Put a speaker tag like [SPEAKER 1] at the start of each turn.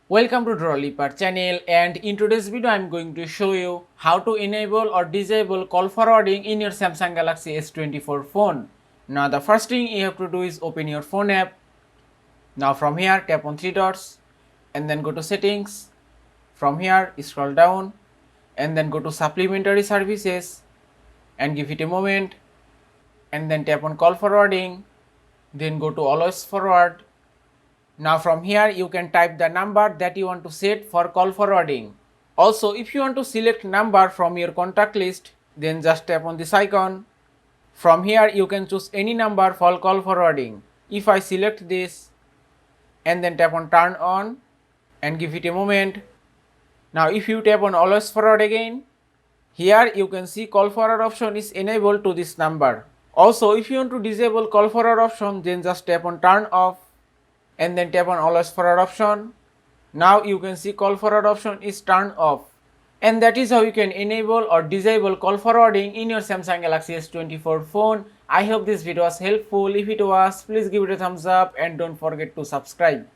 [SPEAKER 1] Welcome to Drawliper channel, and in today's video I'm going to show you how to enable or disable call forwarding in your Samsung Galaxy S24 phone. Now the first thing you have to do is open your phone app. Now from here tap on three dots and then go to settings. From here scroll down and then go to supplementary services and give it a moment, and then tap on call forwarding, then go to always forward. Now from here you can type the number that you want to set for call forwarding. Also, if you want to select number from your contact list, then just tap on this icon. From here you can choose any number for call forwarding. If I select this and then tap on turn on and give it a moment. Now if you tap on always forward again, here you can see call forward option is enabled to this number. Also, if you want to disable call forward option, then just tap on turn off and then tap on always forward option. Now you can see call forward option is turned off. And that is how you can enable or disable call forwarding in your Samsung Galaxy S24 phone. I hope this video was helpful. If it was, please give it a thumbs up and don't forget to subscribe.